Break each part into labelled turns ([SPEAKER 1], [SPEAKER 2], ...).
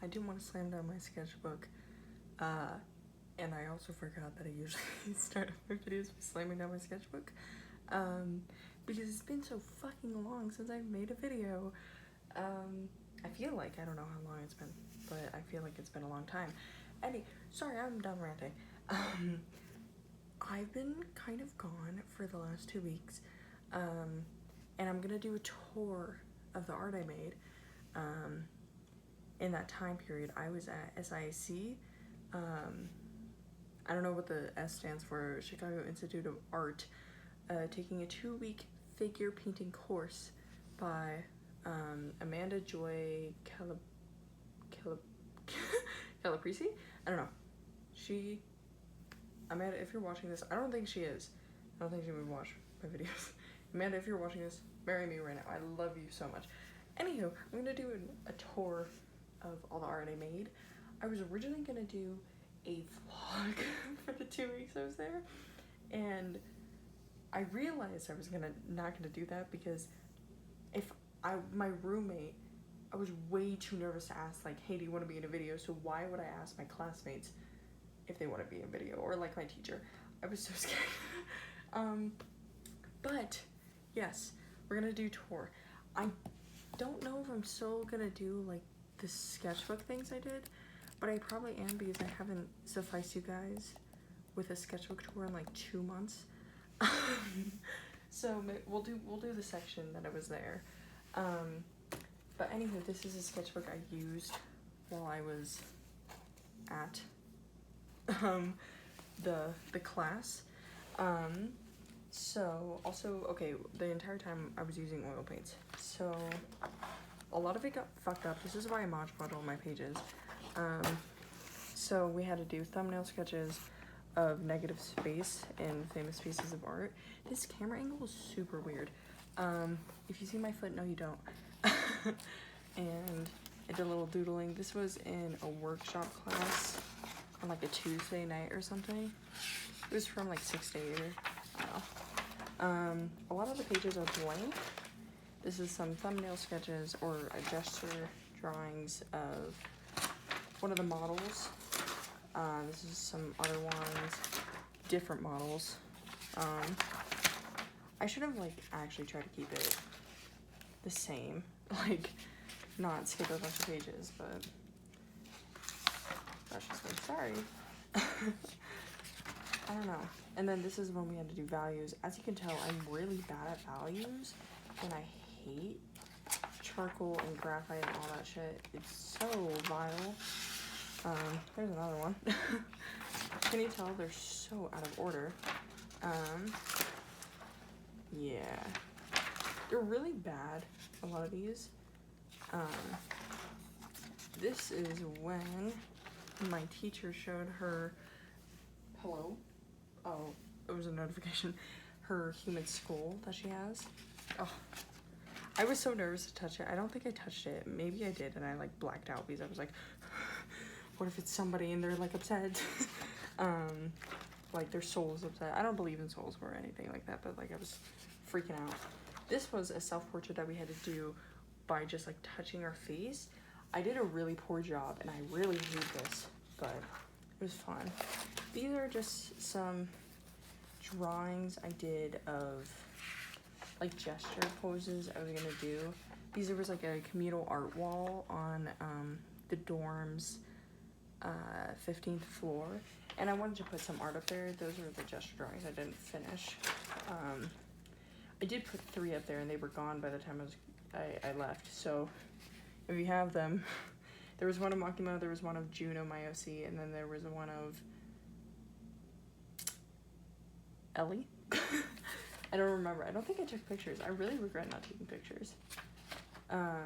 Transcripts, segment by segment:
[SPEAKER 1] I didn't want to slam down my sketchbook, and I also forgot that I usually start my videos by slamming down my sketchbook, because it's been so fucking long since I've made a video. I feel like, I don't know how long it's been, but I feel like it's been a long time. Sorry, I'm done ranting. I've been kind of gone for the last 2 weeks, and I'm gonna do a tour of the art I made. In that time period, I was at SAIC. I don't know what the S stands for, Chicago Institute of Art, taking a 2-week figure painting course by Amanda Joy Calabrese? I don't know. Amanda, if you're watching this, I don't think she is. I don't think she would watch my videos. Amanda, if you're watching this, marry me right now. I love you so much. Anywho, I'm gonna do a tour of all the art I made. I was originally gonna do a vlog for the 2 weeks I was there, and I realized I was not gonna do that because my roommate, I was way too nervous to ask, like, hey, do you want to be in a video? So why would I ask my classmates if they want to be in a video, or like my teacher? I was so scared. But yes, we're gonna do tour. I don't know if I'm still gonna do like the sketchbook things I did, but I probably am, because I haven't sufficed you guys with a sketchbook tour in like 2 months. So we'll do the section that I was there. But anywho, this is a sketchbook I used while I was at the class. So also, okay, the entire time I was using oil paints, so a lot of it got fucked up. This is why I Mod Podged all my pages. So we had to do thumbnail sketches of negative space in famous pieces of art. This camera angle is super weird. If you see my foot, no you don't. And I did a little doodling. This was in a workshop class on like a Tuesday night or something. It was from like 6 to 8, I don't know. A lot of the pages are blank. This is some thumbnail sketches or gesture drawings of one of the models. This is some other ones, different models. I should have like actually tried to keep it the same, like not skip a bunch of pages, but that's just me, sorry. I don't know. And then this is when we had to do values. As you can tell, I'm really bad at values, and I hate charcoal and graphite and all that shit. It's so vile. There's another one. Can you tell they're so out of order? Yeah. They're really bad, a lot of these. This is when my teacher showed her, hello? Oh, it was a notification. Her human skull that she has. Oh, I was so nervous to touch it. I don't think I touched it. Maybe I did, and I like blacked out because I was like, what if it's somebody and they're like upset? Like their soul's upset. I don't believe in souls or anything like that, but like I was freaking out. This was a self-portrait that we had to do by just like touching our face. I did a really poor job, and I really hate this, but it was fun. These are just some drawings I did of like gesture poses I was gonna do. These was like a communal art wall on the dorm's 15th floor, and I wanted to put some art up there. Those are the gesture drawings I didn't finish. I did put 3 up there, and they were gone by the time I left. So if you have them, there was one of Makima, there was one of Juno, my OC, and then there was one of Ellie. I don't remember. I don't think I took pictures. I really regret not taking pictures. I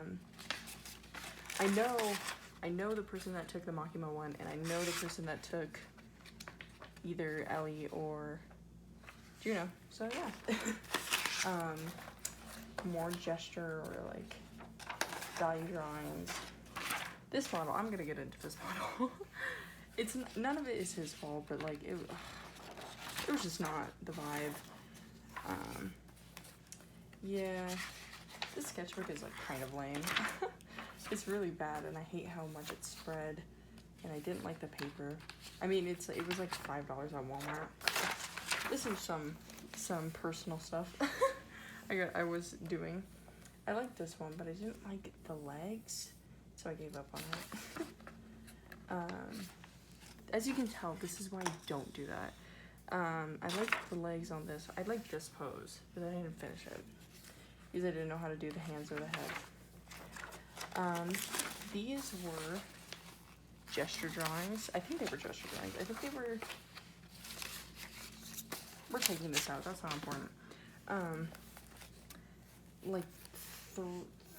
[SPEAKER 1] know the person that took the Makima one, and I know the person that took either Ellie or Juno. So yeah. More gesture or like value drawings. This model, I'm gonna get into this model. None of it is his fault, but like it was just not the vibe. Yeah, this sketchbook is like kind of lame. It's really bad, and I hate how much it's spread, and I didn't like the paper. I mean, it was like $5 at Walmart. This is some personal stuff I was doing. I liked this one, but I didn't like the legs, so I gave up on it. As you can tell, this is why I don't do that. I like the legs on this. I like this pose, but I didn't finish it because I didn't know how to do the hands or the head. These were gesture drawings. I think they were gesture drawings. I think they were... We're taking this out. That's not important. Like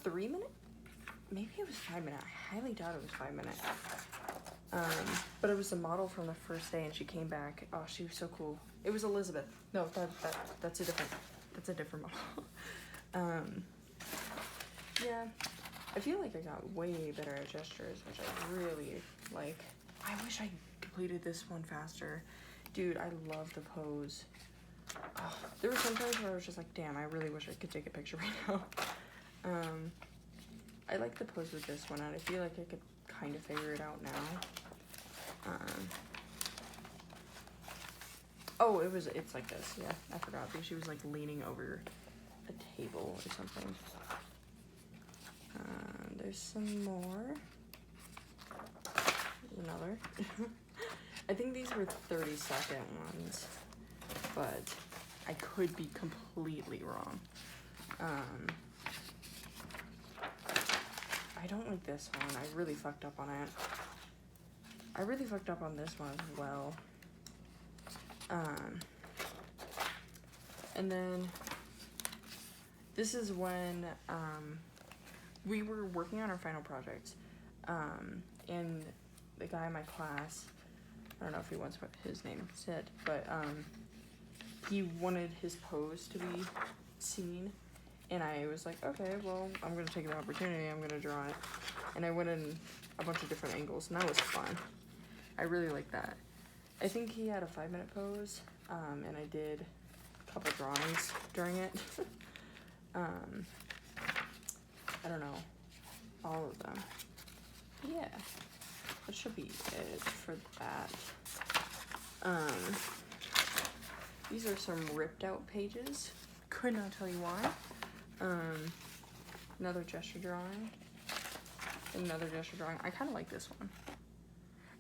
[SPEAKER 1] 3 minutes? Maybe it was 5 minutes. I highly doubt it was 5 minutes. But it was a model from the first day, and she came back. Oh, she was so cool. It was Elizabeth. No, that's a different model. Yeah, I feel like I got way better at gestures, which I really like. I wish I completed this one faster. Dude, I love the pose. Oh, there were some times where I was just like, damn, I really wish I could take a picture right now. I like the pose with this one, and I feel like I could kind of figure it out now. Oh, it's like this. Yeah, I forgot. I think she was like leaning over a table or something. There's some more. There's another. I think these were 30-second ones, but I could be completely wrong. I don't like this one. I really fucked up on it. I really fucked up on this one as well. And then this is when we were working on our final project, and the guy in my class, I don't know if he wants what his name said, but he wanted his pose to be seen, and I was like, okay, well, I'm gonna take the opportunity, I'm gonna draw it, and I went in a bunch of different angles, and that was fun. I really liked that. I think he had a 5-minute pose, and I did a couple drawings during it. I don't know, all of them. Yeah, that should be it for that. These are some ripped out pages. Could not tell you why. Another gesture drawing. Another gesture drawing. I kind of like this one.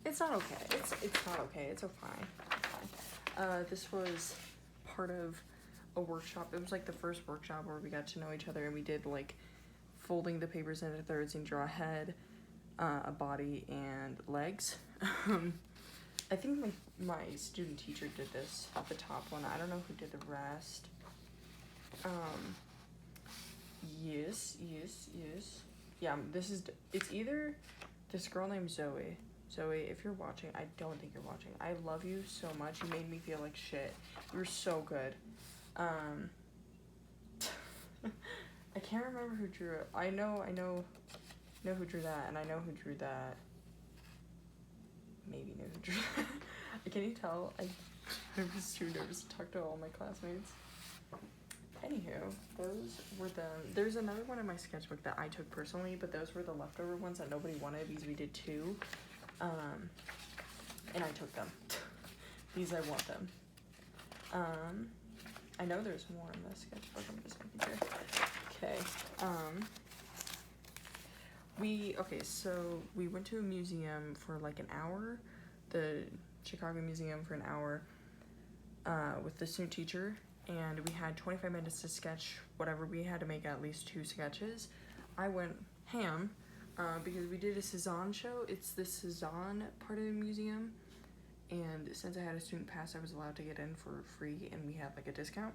[SPEAKER 1] It's not okay. It's not okay. It's fine. This was part of a workshop. It was like the first workshop where we got to know each other, and we did like folding the papers into thirds and draw a head, a body, and legs. I think my student teacher did this at the top one. I don't know who did the rest. Yes. Yeah, it's either this girl named Zoe. Zoe, if you're watching, I don't think you're watching. I love you so much. You made me feel like shit. You were so good. I can't remember who drew it. I know who drew that, and I know who drew that. Maybe know who drew that. Can you tell? I was too nervous to talk to all my classmates. Anywho, those were there's another one in my sketchbook that I took personally, but those were the leftover ones that nobody wanted because we did 2. And I took them. These, I want them. I know there's more in the sketchbook, I'm just making sure. So we went to a museum for like an hour, the Chicago Museum for an hour, with the student teacher, and we had 25 minutes to sketch whatever. We had to make at least 2 sketches. I went ham, because we did a Cezanne show. It's the Cezanne part of the museum, and since I had a student pass, I was allowed to get in for free, and we had like a discount.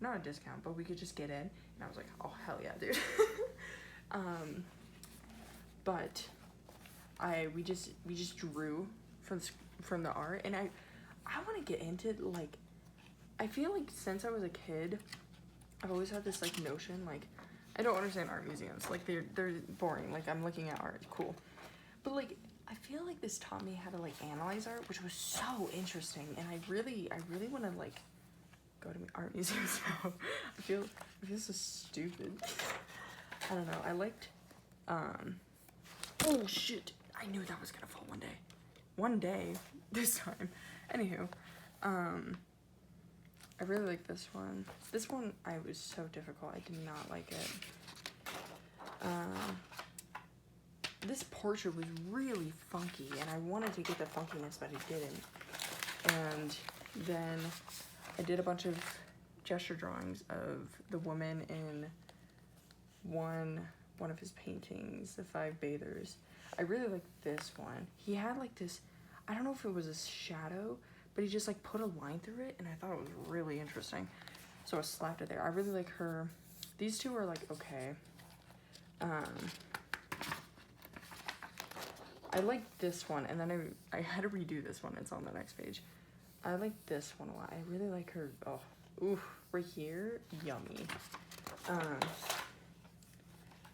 [SPEAKER 1] Not a discount, but we could just get in, and I was like, oh, hell yeah, dude. But we just drew from the art, and I want to get into, like, I feel like since I was a kid, I've always had this like notion, like, I don't understand art museums, like they're boring, like I'm looking at art, cool, but like I feel like this taught me how to like analyze art, which was so interesting, and I really want to like go to art museums now. I feel so stupid. I don't know. I liked Oh shit, I knew that was gonna fall one day. One day, this time. Anywho, I really like this one. This one, I was so difficult. I did not like it. This portrait was really funky, and I wanted to get the funkiness, but I didn't. And then I did a bunch of gesture drawings of the woman in one of his paintings, The Five Bathers. I really liked this one. He had like this, I don't know if it was a shadow, but he just like put a line through it, and I thought it was really interesting. So I slapped it there. I really like her. These two are like okay. I like this one, and then I had to redo this one. It's on the next page. I like this one a lot. I really like her. Oh, ooh, right here, yummy.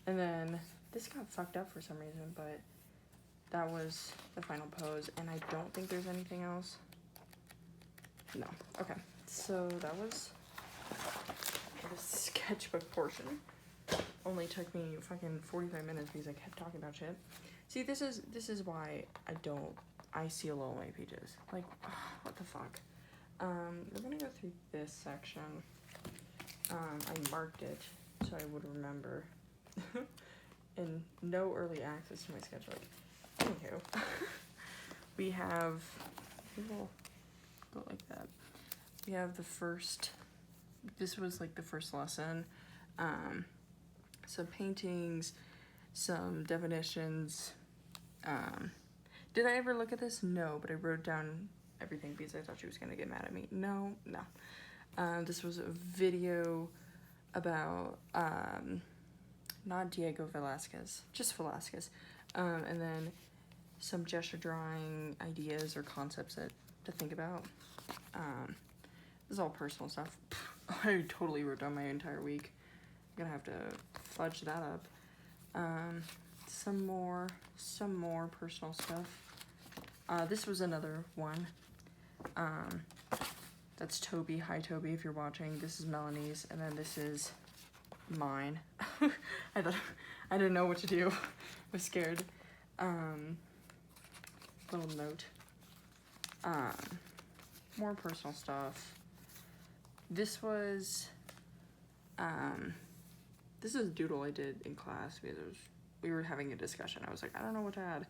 [SPEAKER 1] And then this got fucked up for some reason, but that was the final pose, and I don't think there's anything else. No. Okay. So that was the sketchbook portion. Only took me fucking 45 minutes because I kept talking about shit. See, this is why I seal all my pages. Like, what the fuck? We're gonna go through this section. I marked it so I would remember. And no early access to my sketchbook. Anywho, we have, we'll go like that. We have the first, this was like the first lesson. Some paintings, some definitions. Did I ever look at this? No, but I wrote down everything because I thought she was gonna get mad at me. No. This was a video about, not Diego Velázquez, just Velázquez. And then some gesture drawing ideas or concepts to think about. This is all personal stuff. I totally wrote down my entire week. I'm gonna have to fudge that up. Some more personal stuff. This was another one. That's Toby. Hi Toby, if you're watching. This is Melanie's, and then this is mine. I didn't know what to do. I was scared. Little note. More personal stuff. This was this is a doodle I did in class because we were having a discussion. I was like, I don't know what to add.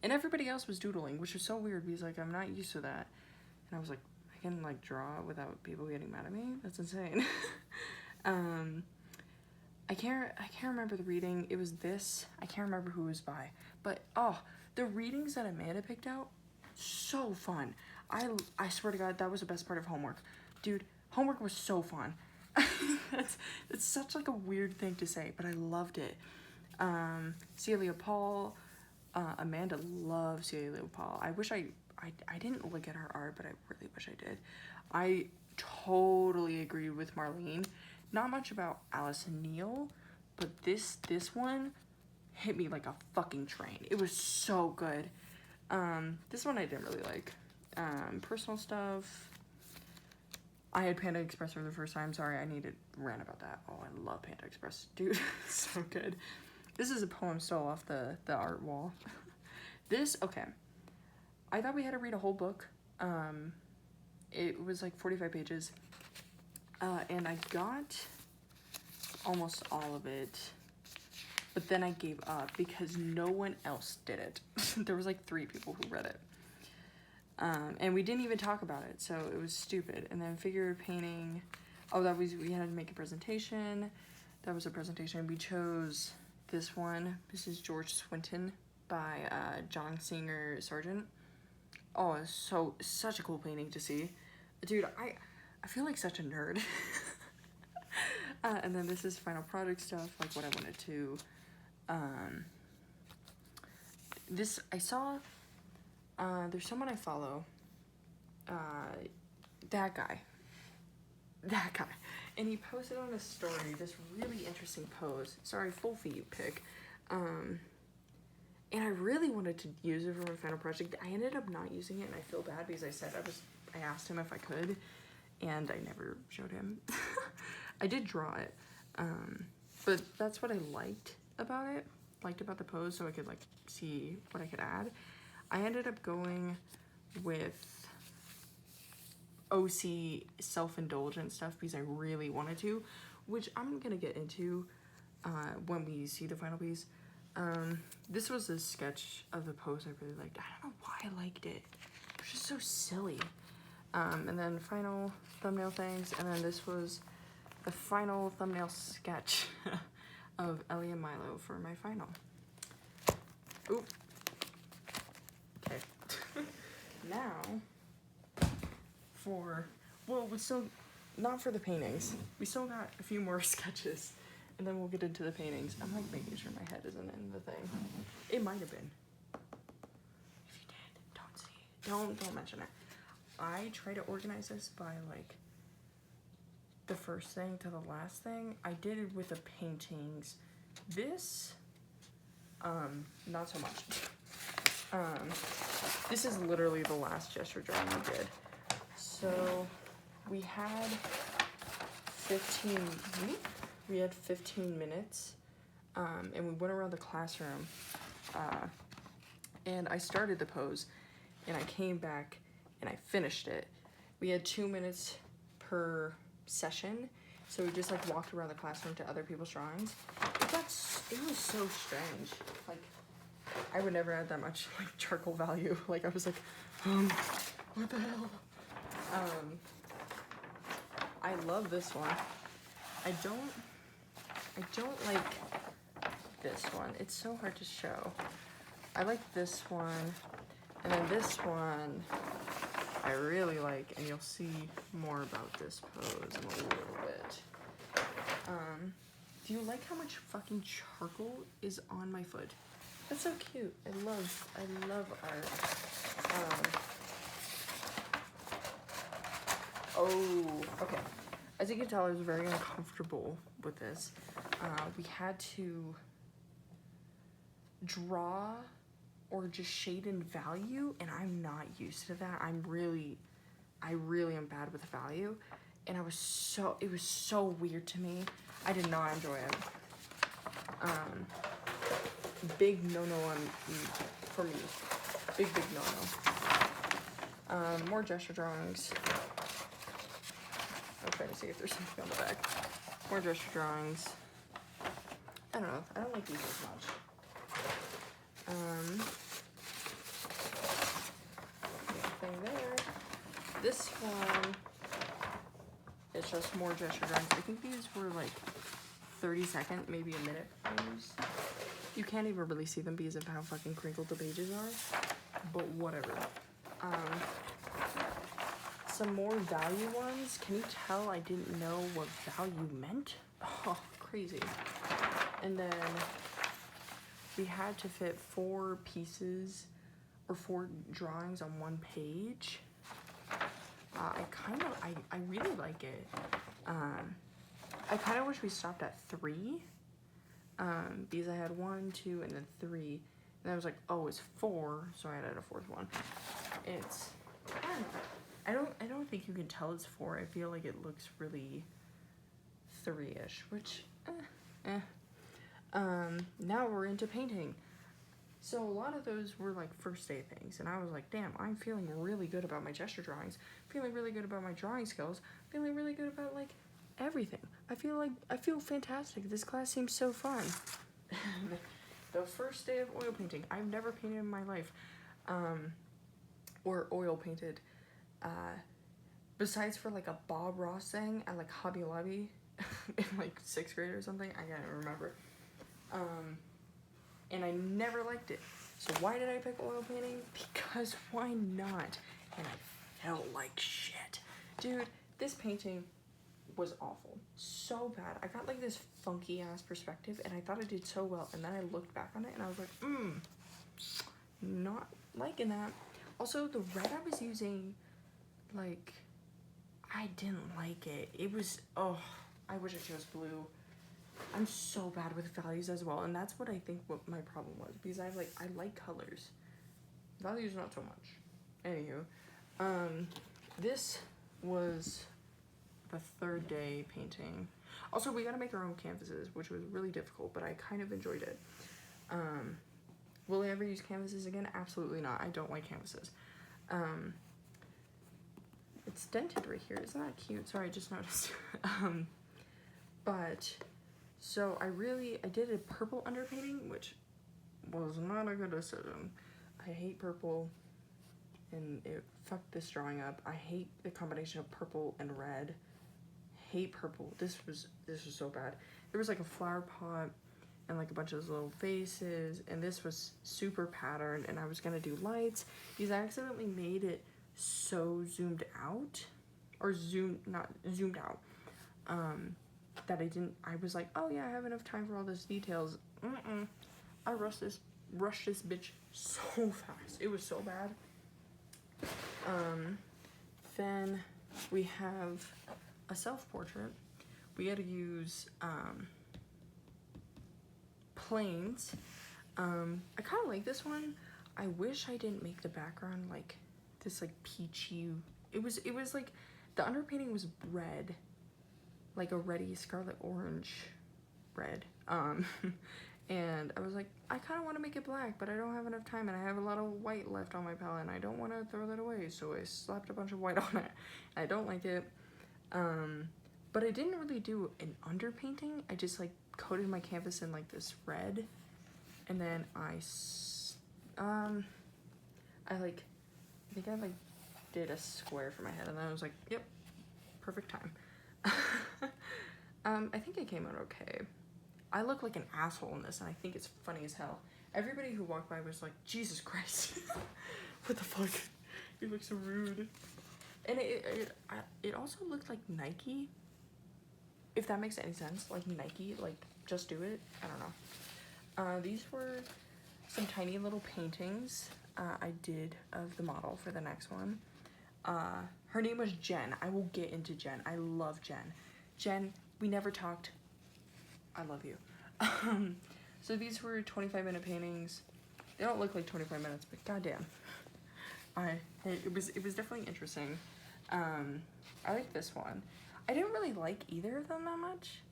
[SPEAKER 1] And everybody else was doodling, which was so weird because like I'm not used to that. And I was like, I can like draw without people getting mad at me? That's insane. I can't remember the reading. It was this. I can't remember who it was by. But the readings that Amanda picked out, so fun. I swear to God, that was the best part of homework. Dude, homework was so fun. it's such like a weird thing to say, but I loved it. Celia Paul, Amanda loves Celia Paul. I wish I didn't look at her art, but I really wish I did. I totally agree with Marlene. Not much about Allison Neal, but this one hit me like a fucking train. It was so good. This one I didn't really like. Personal stuff. I had Panda Express for the first time. Sorry, I need to rant about that. Oh, I love Panda Express. Dude, so good. This is a poem stole off the art wall. Okay. I thought we had to read a whole book. It was like 45 pages. And I got almost all of it. But then I gave up because no one else did it. There was like 3 people who read it. And we didn't even talk about it, so it was stupid. And then figure painting, we had to make a presentation. That was a presentation. We chose this one. This is George Swinton by John Singer Sargent. Oh, it's such a cool painting to see. Dude, I feel like such a nerd. And then this is final project stuff, like what I wanted to, this, I saw, there's someone I follow, that guy, and he posted on his story this really interesting pose, sorry, full feet pic, and I really wanted to use it for my final project. I ended up not using it, and I feel bad because I asked him if I could, and I never showed him. I did draw it, but that's what I liked about it. liked about the pose so I could like see what I could add. I ended up going with OC self-indulgent stuff because I really wanted to, which I'm gonna get into when we see the final piece. This was a sketch of the pose I really liked. I don't know why I liked it. It was just so silly. And then final thumbnail things, and then this was the final thumbnail sketch of Ellie and Milo for my final. Oop. Okay. Now, we still, not for the paintings. We still got a few more sketches, and then we'll get into the paintings. I'm like making sure my head isn't in the thing. It might have been. If you did, don't see. Don't mention it. I try to organize this by like the first thing to the last thing. I did it with the paintings. This, not so much. This is literally the last gesture drawing we did. So we had 15 minutes, and we went around the classroom, and I started the pose, and I came back, and I finished it. We had 2 minutes per session, so we just like walked around the classroom to other people's drawings. It was so strange. Like, I would never add that much like charcoal value. Like, I was like, what the hell? I love this one. I don't like this one. It's so hard to show. I like this one, and then this one I really like, and you'll see more about this pose in a little bit. Do you like how much fucking charcoal is on my foot? That's so cute. I love art. Oh, okay. As you can tell, I was very uncomfortable with this. We had to draw or just shade in value, and I'm not used to that. I really am bad with value, and it was so weird to me. I did not enjoy it. Big no-no for me. Big no-no. More gesture drawings. I'm trying to see if there's something on the back. More gesture drawings. I don't know. I don't like these as much. Nothing there. This one is just more gesture drawings. I think these were like 30-second, maybe a minute pose. You can't even really see them because of how fucking crinkled the pages are, but whatever. Some more value ones. Can you tell I didn't know what value meant? Oh, crazy. And then we had to fit 4 pieces or 4 drawings on one page. I really like it. I kind of wish we stopped at 3, because I had 1, 2, and then 3, and I was like, oh, it's 4, so I added a 4th one. It's, I don't know. I don't think you can tell it's 4. I feel like it looks really 3-ish, which, now we're into painting. So a lot of those were like first day things, and I was like, damn, I'm feeling really good about my gesture drawings, feeling really good about my drawing skills, feeling really good about like everything. I feel fantastic. This class seems so fun. The first day of oil painting. I've never painted in my life, or oil painted, besides for like a Bob Ross thing at like Hobby Lobby in like 6th grade or something. I can't remember. And I never liked it. So why did I pick oil painting? Because why not? And I felt like shit. Dude, this painting was awful. So bad. I got like this funky ass perspective, and I thought I did so well, and then I looked back on it and I was like, not liking that. Also, the red I was using, like, I didn't like it. It was, oh, I wish I chose blue. I'm so bad with values as well, and that's what I think what my problem was, because I like colors. Values not so much. Anywho, this was the 3rd day painting. Also, we gotta make our own canvases, which was really difficult, but I kind of enjoyed it. Will I ever use canvases again? Absolutely not. I don't like canvases. It's dented right here. Isn't that cute? Sorry, I just noticed. But so I did a purple underpainting, which was not a good decision. I hate purple, and it fucked this drawing up. I hate the combination of purple and red. Hate purple. This was so bad. There was like a flower pot and like a bunch of those little faces, and this was super patterned, and I was gonna do lights because I accidentally made it so zoomed out, or not zoomed out, that I was like, oh yeah, I have enough time for all those details. I rushed this bitch so fast. It was so bad. Then we have a self-portrait. We had to use planes. I kind of like this one. I wish I didn't make the background like this like peachy. It was like the underpainting was red, like a reddy scarlet orange red. And I was like, I kind of want to make it black, but I don't have enough time, and I have a lot of white left on my palette, and I don't want to throw that away, so I slapped a bunch of white on it. I don't like it. But I didn't really do an underpainting. I just like coated my canvas in like this red, and then I think I did a square for my head, and then I was like, yep, perfect time. I think it came out okay. I look like an asshole in this, and I think it's funny as hell. Everybody who walked by was like, Jesus Christ, what the fuck? You look so rude. And it also looked like Nike, if that makes any sense. Like Nike, like just do it. I don't know. These were some tiny little paintings I did of the model for the next one. Her name was Jen. I will get into Jen. I love Jen. Jen, we never talked. I love you. So these were 25-minute paintings. They don't look like 25 minutes, but goddamn. It was definitely interesting. I like this one. I didn't really like either of them that much,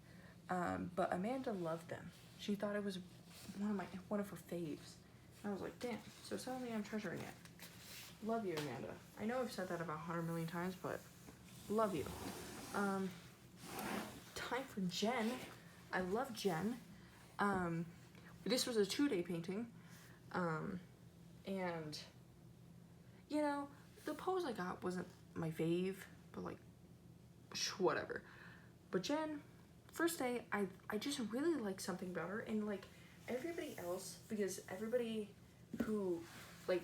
[SPEAKER 1] but Amanda loved them. She thought it was one of her faves. And I was like, damn, so suddenly I'm treasuring it. Love you, Amanda. I know I've said that about 100 million times, but love you. Time for Jen. I love Jen. This was a 2-day painting. And, you know, the pose I got wasn't my fave, but like, whatever. But Jen, first day, I just really like something about her, and like everybody else, because everybody who like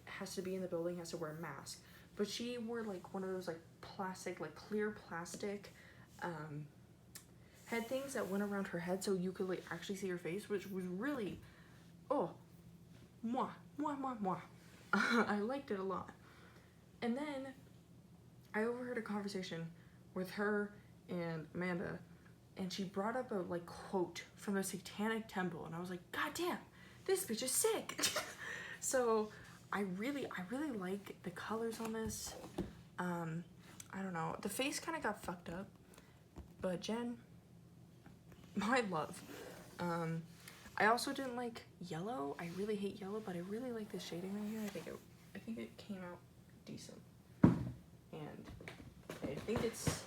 [SPEAKER 1] has to be in the building has to wear a mask, but she wore like one of those like plastic, like clear plastic head things that went around her head so you could like actually see her face, which was really, oh, moi. I liked it a lot. And then I overheard a conversation with her and Amanda, and she brought up a like quote from the Satanic Temple, and I was like, God damn, this bitch is sick. So I really like the colors on this. I don't know, the face kind of got fucked up, but Jen, my love. I also didn't like yellow. I really hate yellow, but I really like this shading right here. I think it came out decent, and I think it's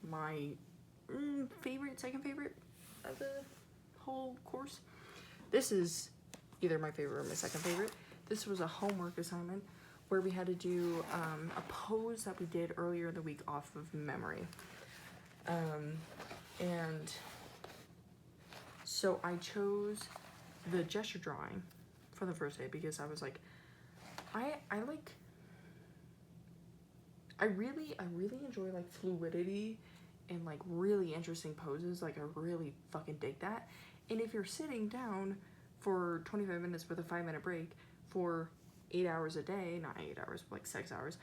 [SPEAKER 1] my second favorite of the whole course. This is either my favorite or my second favorite. This was a homework assignment where we had to do a pose that we did earlier in the week off of memory. And so I chose the gesture drawing for the first day because I was like, I really enjoy like fluidity and like really interesting poses. Like I really fucking dig that. And if you're sitting down for 25 minutes with a 5-minute break for 8 hours a day, not 8 hours, but like 6 hours,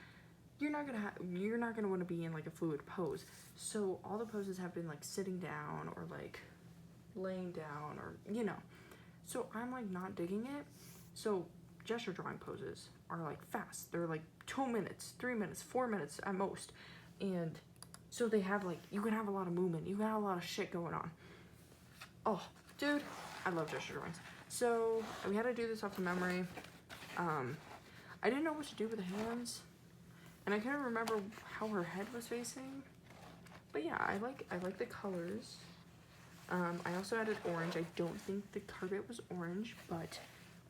[SPEAKER 1] you're not gonna want to be in like a fluid pose. So all the poses have been like sitting down or like laying down, or you know. So I'm like not digging it. So gesture drawing poses are like fast. They're like 2 minutes, 3 minutes, 4 minutes at most. And so they have like, you can have a lot of movement. You can have a lot of shit going on. Oh, dude, I love gesture drawings. So we had to do this off of memory. I didn't know what to do with the hands, and I couldn't remember how her head was facing. But yeah, I like the colors. I also added orange. I don't think the carpet was orange, but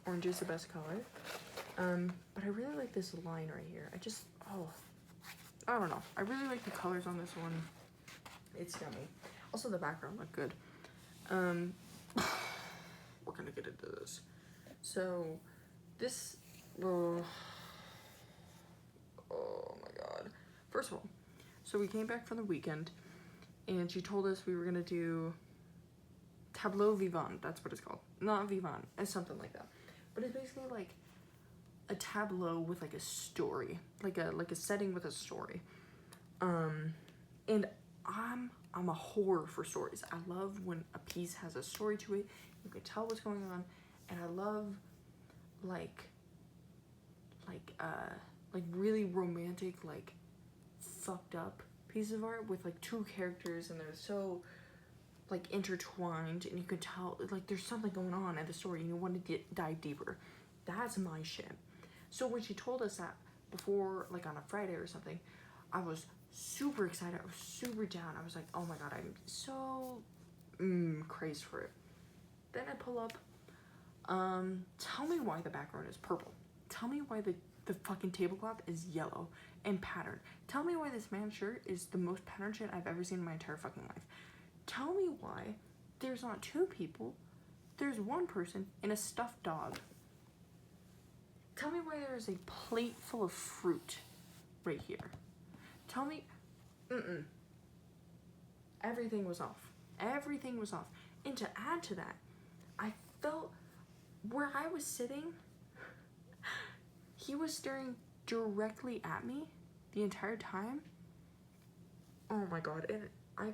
[SPEAKER 1] orange is the best color. But I really like this line right here. I don't know. I really like the colors on this one. It's yummy. Also, the background looked good. We're gonna get into this. So, this, oh my god. First of all, so we came back from the weekend, and she told us we were gonna do tableau vivant. That's what it's called. Not vivant. It's something like that. But it's basically like a tableau with like a story, like a setting with a story. And I'm a whore for stories. I love when a piece has a story to it. You can tell what's going on, and I love like really romantic, like fucked up pieces of art with like two characters, and they're so like intertwined, and you can tell like there's something going on in the story, and you want to dive deeper. That's my shit. So when she told us that before, like on a Friday or something, I was super excited. I was super down. I was like, oh my god, I'm so crazed for it. Then I pull up. Tell me why the background is purple. Tell me why the fucking tablecloth is yellow and patterned. Tell me why this man's shirt is the most patterned shit I've ever seen in my entire fucking life. Tell me why there's not two people, there's one person and a stuffed dog. Tell me why there is a plate full of fruit right here. Tell me, everything was off. Everything was off. And to add to that, I felt where I was sitting, he was staring directly at me the entire time. Oh my god, and eye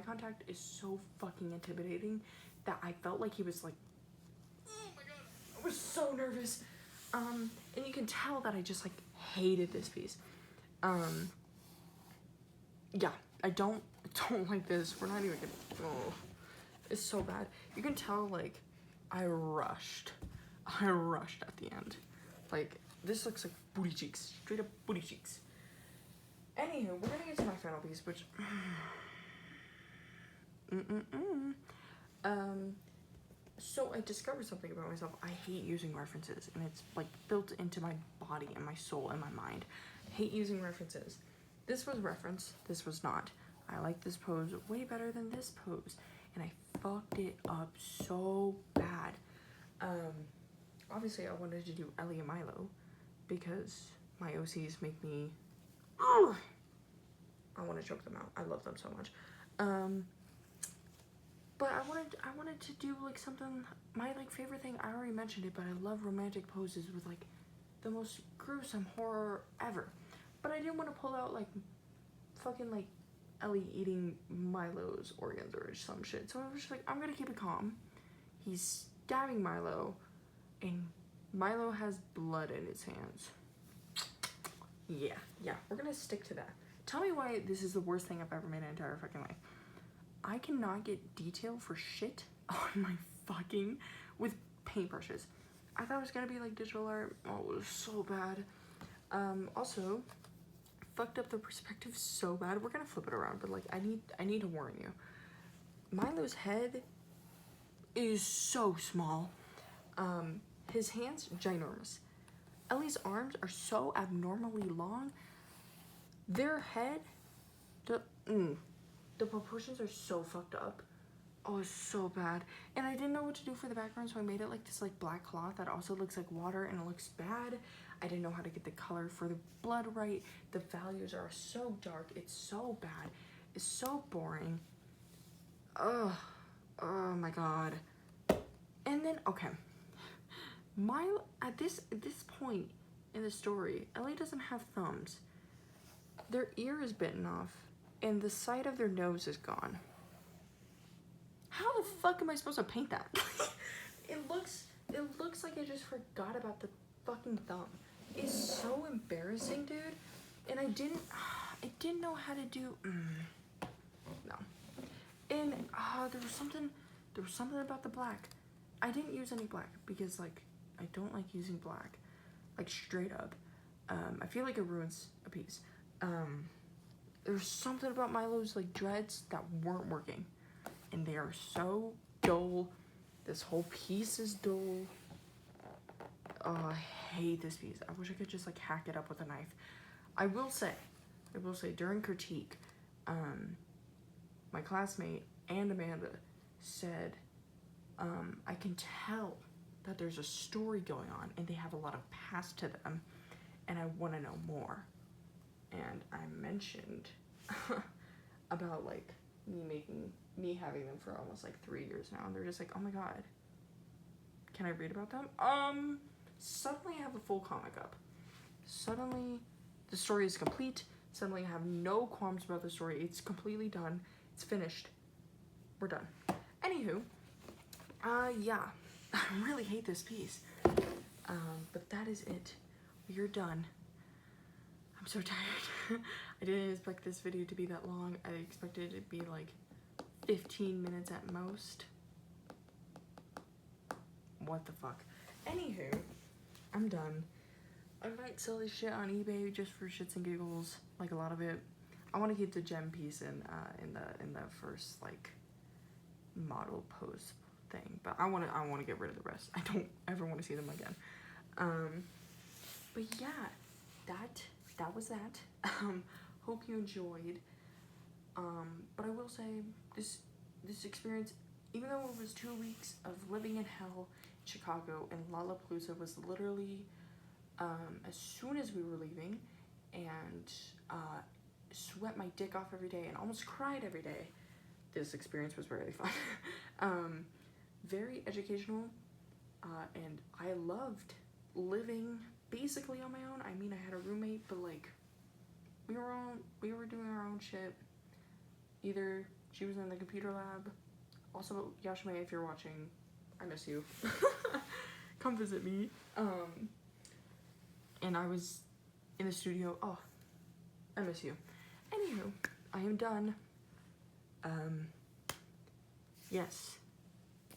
[SPEAKER 1] contact is so fucking intimidating that I felt like he was like, oh my god, I was so nervous. And you can tell that I just like hated this piece. Yeah, I don't like this. We're not even gonna, oh, it's so bad. You can tell like I rushed at the end. Like this looks like booty cheeks, straight up booty cheeks. Anywho, we're gonna get to my final piece, which so I discovered something about myself. I hate using references, and it's like built into my body and my soul and my mind. I hate using references. This was reference, this was not. I like this pose way better than this pose, and I fucked it up so bad. Obviously I wanted to do Ellie and Milo because my OCs make me, I want to choke them out. I love them so much. But I wanted to do like something, my like favorite thing, I already mentioned it, but I love romantic poses with like the most gruesome horror ever. But I didn't want to pull out like fucking like Ellie eating Milo's organs or some shit. So I was just like, I'm gonna keep it calm. He's stabbing Milo, and Milo has blood in his hands. Yeah, we're gonna stick to that. Tell me why this is the worst thing I've ever made in my entire fucking life. I cannot get detail for shit on my fucking, with paintbrushes. I thought it was gonna be like digital art. Oh, it was so bad. Also, fucked up the perspective so bad. We're gonna flip it around, but like, I need to warn you. Milo's head is so small. His hands, ginormous. Ellie's arms are so abnormally long. Their head, the proportions are so fucked up. Oh, it's so bad. And I didn't know what to do for the background, so I made it like this like black cloth that also looks like water, and it looks bad. I didn't know how to get the color for the blood right. The values are so dark. It's so bad. It's so boring. Oh my god. And then, okay. Milo, at this point in the story, Ellie doesn't have thumbs. Their ear is bitten off, and the side of their nose is gone. How the fuck am I supposed to paint that? It looks like I just forgot about the fucking thumb. It's so embarrassing, dude. And I didn't know how to do, no. And there There was something about the black. I didn't use any black because, like, I don't like using black. Like, straight up. I feel like it ruins a piece. There's something about Milo's, like, dreads that weren't working. And they are so dull. This whole piece is dull. Oh, I hate this piece. I wish I could just, like, hack it up with a knife. I will say, during critique, my classmate and Amanda said, I can tell that there's a story going on and they have a lot of past to them and I want to know more. And I mentioned about, like, me having them for almost, like, 3 years now, and they're just like, oh my god, can I read about them? Suddenly I have a full comic up. Suddenly the story is complete. Suddenly I have no qualms about the story. It's completely done. It's finished. We're done. Anywho, yeah, I really hate this piece. But that is it. We're done. I'm so tired. I didn't expect this video to be that long. I expected it to be like 15 minutes at most. What the fuck? Anywho, I'm done. I might sell this shit on eBay just for shits and giggles, like a lot of it. I want to keep the gem piece in the first, like, model pose thing, but I want to get rid of the rest. I don't ever want to see them again. But yeah, that was that. Hope you enjoyed. But I will say this experience, even though it was 2 weeks of living in hell in Chicago, and Lollapalooza was literally as soon as we were leaving, and sweat my dick off every day and almost cried every day. This experience was really fun. Very educational, and I loved living basically on my own. I mean, I had a roommate, but, like, we were doing our own shit. Either she was in the computer lab. Also, Yashime, if you're watching, I miss you. Come visit me. And I was in the studio. Oh, I miss you. Anywho, I am done. Yes.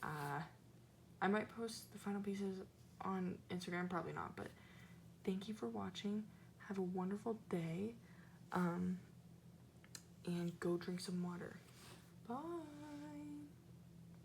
[SPEAKER 1] I might post the final pieces on Instagram, probably not, but thank you for watching. Have a wonderful day. And go drink some water. Bye.